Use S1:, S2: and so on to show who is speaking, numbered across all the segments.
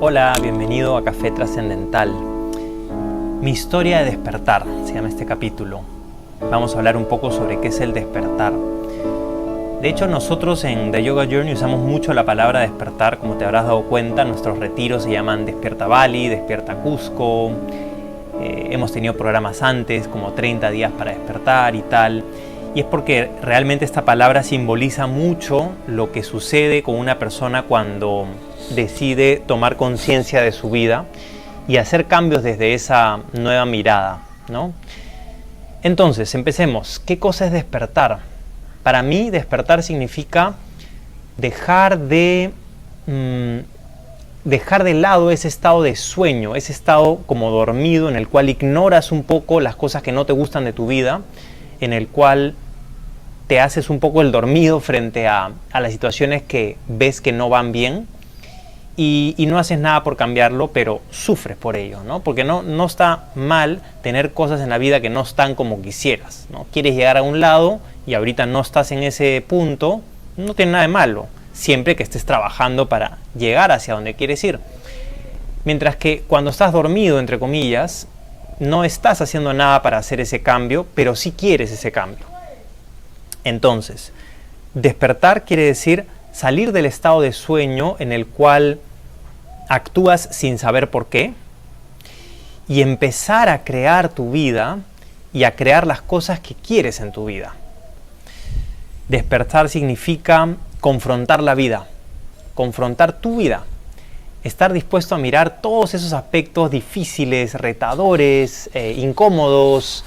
S1: Hola, bienvenido a Café Trascendental. Mi historia de despertar se llama este capítulo. Vamos a hablar un poco sobre qué es el despertar. De hecho, nosotros en The Yoga Journey usamos mucho la palabra despertar. Como te habrás dado cuenta, nuestros retiros se llaman Despierta Bali, Despierta Cusco. Hemos tenido programas antes, como 30 días para despertar y tal. Y es porque realmente esta palabra simboliza mucho lo que sucede con una persona cuando decide tomar conciencia de su vida y hacer cambios desde esa nueva mirada, ¿no? Entonces, empecemos. ¿Qué cosa es despertar? Para mí, despertar significa dejar de lado ese estado de sueño, ese estado como dormido en el cual ignoras un poco las cosas que no te gustan de tu vida, en el cual te haces un poco el dormido frente a las situaciones que ves que no van bien y no haces nada por cambiarlo, pero sufres por ello, ¿no? Porque no está mal tener cosas en la vida que no están como quisieras, ¿no? Quieres llegar a un lado y ahorita no estás en ese punto, no tiene nada de malo, siempre que estés trabajando para llegar hacia donde quieres ir. Mientras que cuando estás dormido, entre comillas, no estás haciendo nada para hacer ese cambio, pero sí quieres ese cambio. Entonces, despertar quiere decir salir del estado de sueño en el cual actúas sin saber por qué y empezar a crear tu vida y a crear las cosas que quieres en tu vida. Despertar significa confrontar la vida, confrontar tu vida, estar dispuesto a mirar todos esos aspectos difíciles, retadores, incómodos,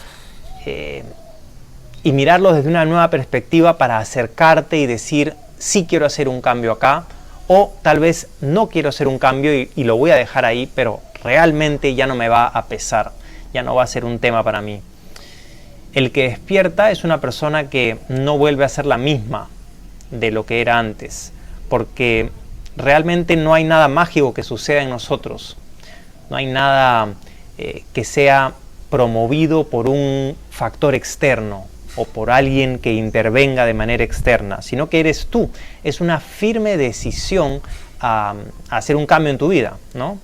S1: y mirarlos desde una nueva perspectiva para acercarte y decir, sí quiero hacer un cambio acá, o tal vez no quiero hacer un cambio y lo voy a dejar ahí, pero realmente ya no me va a pesar, ya no va a ser un tema para mí. El que despierta es una persona que no vuelve a ser la misma de lo que era antes, porque realmente no hay nada mágico que suceda en nosotros, no hay nada que sea promovido por un factor externo o por alguien que intervenga de manera externa, sino que eres tú. Es una firme decisión a hacer un cambio en tu vida, ¿no?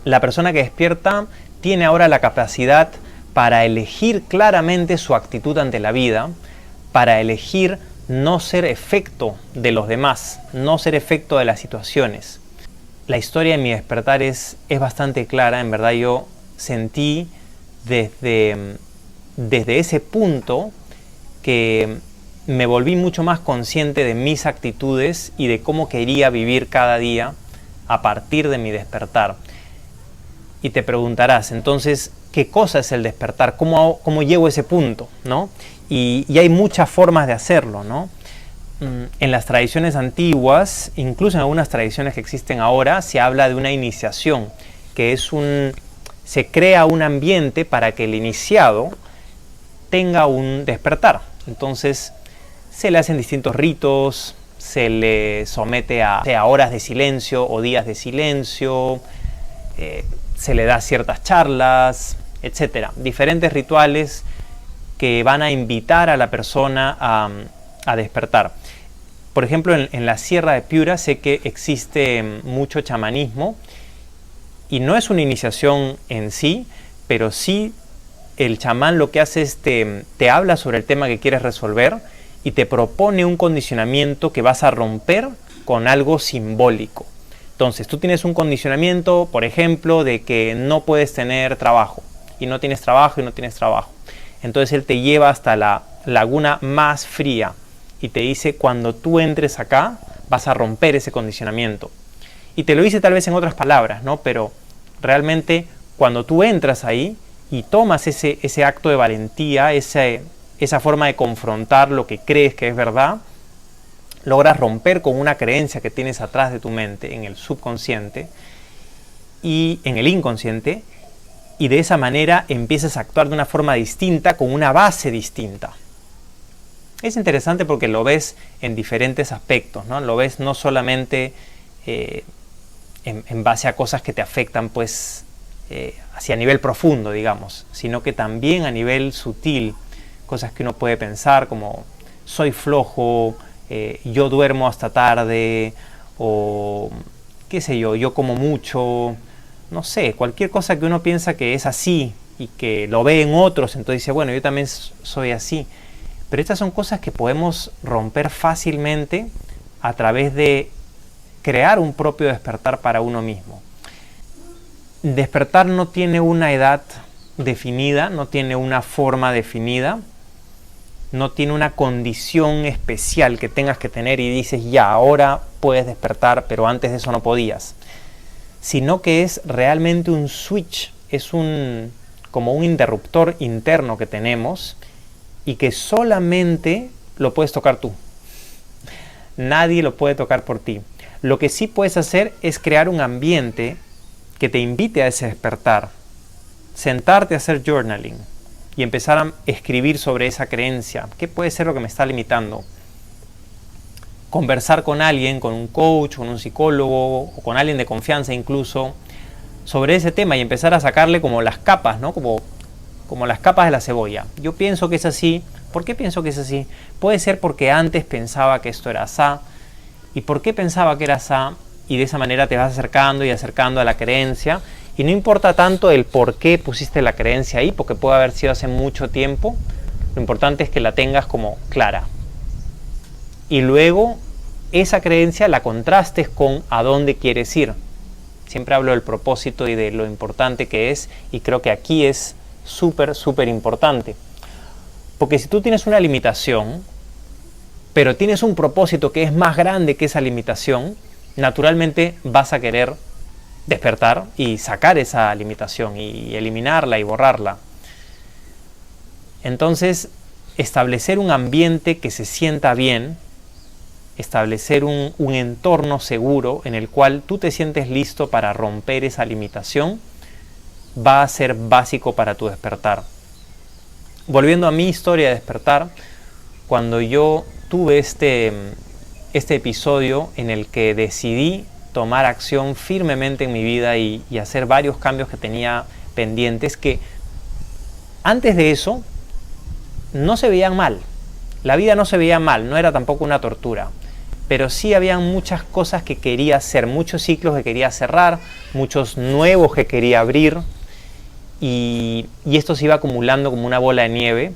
S1: La persona que despierta tiene ahora la capacidad para elegir claramente su actitud ante la vida, para elegir no ser efecto de los demás, no ser efecto de las situaciones. La historia de mi despertar es bastante clara. En verdad yo sentí desde ese punto que me volví mucho más consciente de mis actitudes y de cómo quería vivir cada día a partir de mi despertar. Y te preguntarás, entonces, ¿qué cosa es el despertar? ¿Cómo llego a ese punto, ¿no? Y hay muchas formas de hacerlo, ¿no? En las tradiciones antiguas, incluso en algunas tradiciones que existen ahora, se habla de una iniciación, que es se crea un ambiente para que el iniciado tenga un despertar. Entonces se le hacen distintos ritos, se le somete a horas de silencio o días de silencio, se le da ciertas charlas, etc. Diferentes rituales que van a invitar a la persona a despertar. Por ejemplo, en la Sierra de Piura sé que existe mucho chamanismo y no es una iniciación en sí, pero sí el chamán lo que hace es te habla sobre el tema que quieres resolver y te propone un condicionamiento que vas a romper con algo simbólico. Entonces, tú tienes un condicionamiento, por ejemplo, de que no puedes tener trabajo, y no tienes trabajo, y no tienes trabajo. Entonces, él te lleva hasta la laguna más fría y te dice, cuando tú entres acá, vas a romper ese condicionamiento. Y te lo dice tal vez en otras palabras, ¿no? Pero realmente, cuando tú entras ahí, y tomas ese acto de valentía, esa forma de confrontar lo que crees que es verdad, logras romper con una creencia que tienes atrás de tu mente, en el subconsciente y en el inconsciente, y de esa manera empiezas a actuar de una forma distinta, con una base distinta. Es interesante porque lo ves en diferentes aspectos, ¿no? Lo ves no solamente en base a cosas que te afectan, pues, hacia nivel profundo, digamos, sino que también a nivel sutil, cosas que uno puede pensar como soy flojo, yo duermo hasta tarde, o qué sé yo como mucho, no sé, cualquier cosa que uno piensa que es así y que lo ve en otros, entonces dice, bueno, yo también soy así. Pero estas son cosas que podemos romper fácilmente a través de crear un propio despertar para uno mismo. Despertar no tiene una edad definida, no tiene una forma definida, no tiene una condición especial que tengas que tener y dices, ya, ahora puedes despertar, pero antes de eso no podías. Sino que es realmente un switch, es como un interruptor interno que tenemos y que solamente lo puedes tocar tú. Nadie lo puede tocar por ti. Lo que sí puedes hacer es crear un ambiente que te invite a ese despertar. Sentarte a hacer journaling y empezar a escribir sobre esa creencia. ¿Qué puede ser lo que me está limitando? Conversar con alguien, con un coach, con un psicólogo o con alguien de confianza incluso, sobre ese tema y empezar a sacarle como las capas, ¿no? Como las capas de la cebolla. Yo pienso que es así. ¿Por qué pienso que es así? Puede ser porque antes pensaba que esto era asá. ¿Y por qué pensaba que era asá? Y de esa manera te vas acercando y acercando a la creencia. Y no importa tanto el por qué pusiste la creencia ahí, porque puede haber sido hace mucho tiempo. Lo importante es que la tengas como clara. Y luego esa creencia la contrastes con a dónde quieres ir. Siempre hablo del propósito y de lo importante que es, y creo que aquí es súper, súper importante. Porque si tú tienes una limitación, pero tienes un propósito que es más grande que esa limitación, naturalmente vas a querer despertar y sacar esa limitación y eliminarla y borrarla. Entonces, establecer un ambiente que se sienta bien, establecer un entorno seguro en el cual tú te sientes listo para romper esa limitación, va a ser básico para tu despertar. Volviendo a mi historia de despertar, cuando yo tuve este episodio en el que decidí tomar acción firmemente en mi vida y hacer varios cambios que tenía pendientes, que antes de eso no se veían mal. La vida no se veía mal, no era tampoco una tortura. Pero sí habían muchas cosas que quería hacer, muchos ciclos que quería cerrar, muchos nuevos que quería abrir. Y esto se iba acumulando como una bola de nieve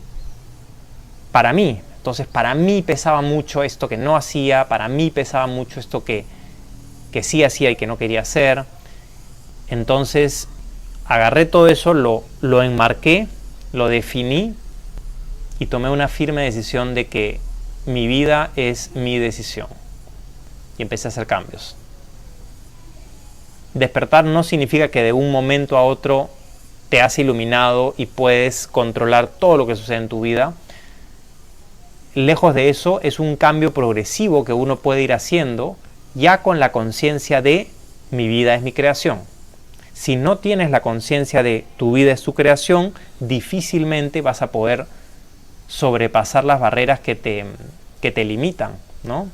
S1: para mí. Entonces para mí pesaba mucho esto que no hacía, para mí pesaba mucho esto que sí hacía y que no quería hacer. Entonces agarré todo eso, lo enmarqué, lo definí y tomé una firme decisión de que mi vida es mi decisión. Y empecé a hacer cambios. Despertar no significa que de un momento a otro te has iluminado y puedes controlar todo lo que sucede en tu vida. Lejos de eso, es un cambio progresivo que uno puede ir haciendo ya con la conciencia de mi vida es mi creación. Si no tienes la conciencia de tu vida es tu creación, difícilmente vas a poder sobrepasar las barreras que te limitan, ¿no?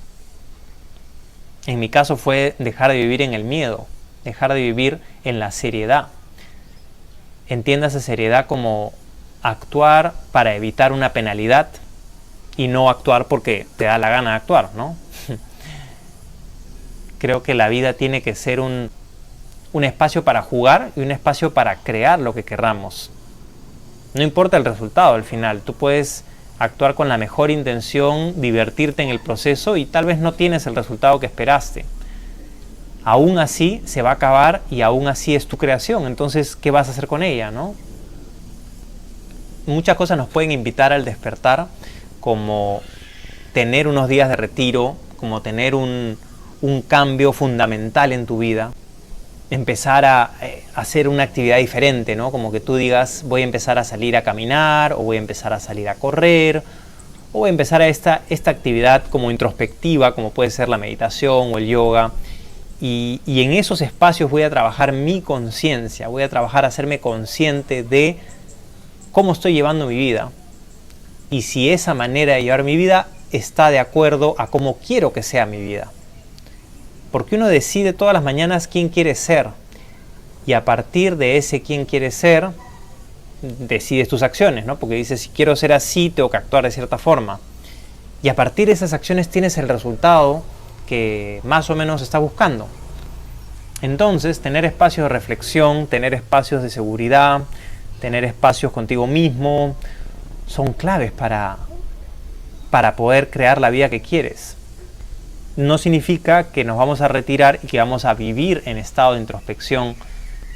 S1: En mi caso fue dejar de vivir en el miedo, dejar de vivir en la seriedad. Entiéndase seriedad como actuar para evitar una penalidad y no actuar porque te da la gana de actuar, ¿no? Creo que la vida tiene que ser un espacio para jugar y un espacio para crear lo que querramos. No importa el resultado al final, tú puedes actuar con la mejor intención, divertirte en el proceso y tal vez no tienes el resultado que esperaste. Aún así se va a acabar y aún así es tu creación, entonces ¿qué vas a hacer con ella, no? Muchas cosas nos pueden invitar al despertar, como tener unos días de retiro, como tener un cambio fundamental en tu vida, empezar a hacer una actividad diferente, ¿no? Como que tú digas, voy a empezar a salir a caminar, o voy a empezar a salir a correr, o voy a empezar a esta actividad como introspectiva, como puede ser la meditación o el yoga. Y en esos espacios voy a trabajar mi conciencia, voy a trabajar a hacerme consciente de cómo estoy llevando mi vida. Y si esa manera de llevar mi vida está de acuerdo a cómo quiero que sea mi vida. Porque uno decide todas las mañanas quién quiere ser. Y a partir de ese quién quiere ser, decides tus acciones, ¿no? Porque dices, si quiero ser así, tengo que actuar de cierta forma. Y a partir de esas acciones tienes el resultado que más o menos estás buscando. Entonces, tener espacios de reflexión, tener espacios de seguridad, tener espacios contigo mismo, son claves para poder crear la vida que quieres. No significa que nos vamos a retirar y que vamos a vivir en estado de introspección,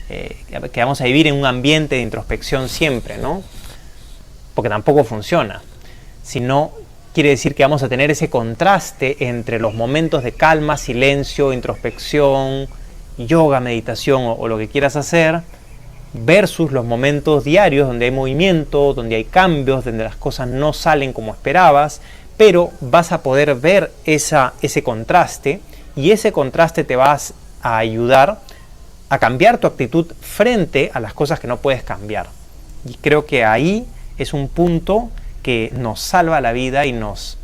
S1: que vamos a vivir en un ambiente de introspección siempre, ¿no? Porque tampoco funciona. Sino quiere decir que vamos a tener ese contraste entre los momentos de calma, silencio, introspección, yoga, meditación o lo que quieras hacer, versus los momentos diarios donde hay movimiento, donde hay cambios, donde las cosas no salen como esperabas, pero vas a poder ver ese contraste, y ese contraste te va a ayudar a cambiar tu actitud frente a las cosas que no puedes cambiar. Y creo que ahí es un punto que nos salva la vida y nos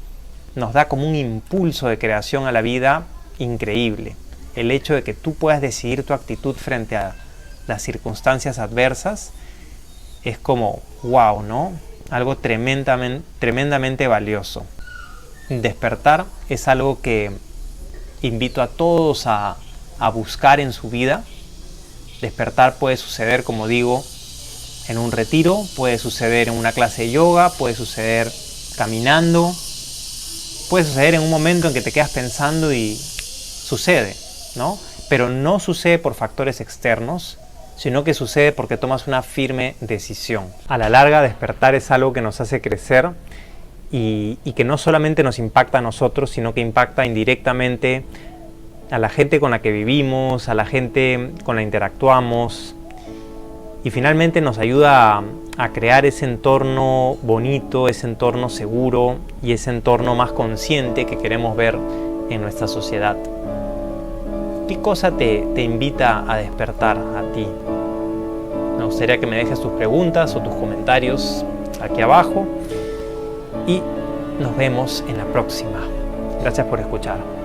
S1: da como un impulso de creación a la vida increíble. El hecho de que tú puedas decidir tu actitud frente a las circunstancias adversas es como wow, ¿no? Algo tremendamente valioso. Despertar es algo que invito a todos a buscar en su vida. Despertar puede suceder, como digo, en un retiro, puede suceder en una clase de yoga, puede suceder caminando, puede suceder en un momento en que te quedas pensando y sucede, ¿no? Pero no sucede por factores externos, sino que sucede porque tomas una firme decisión. A la larga, despertar es algo que nos hace crecer y que no solamente nos impacta a nosotros, sino que impacta indirectamente a la gente con la que vivimos, a la gente con la que interactuamos, y finalmente nos ayuda a crear ese entorno bonito, ese entorno seguro y ese entorno más consciente que queremos ver en nuestra sociedad. ¿Qué cosa te invita a despertar a ti? Me gustaría que me dejes tus preguntas o tus comentarios aquí abajo y nos vemos en la próxima. Gracias por escuchar.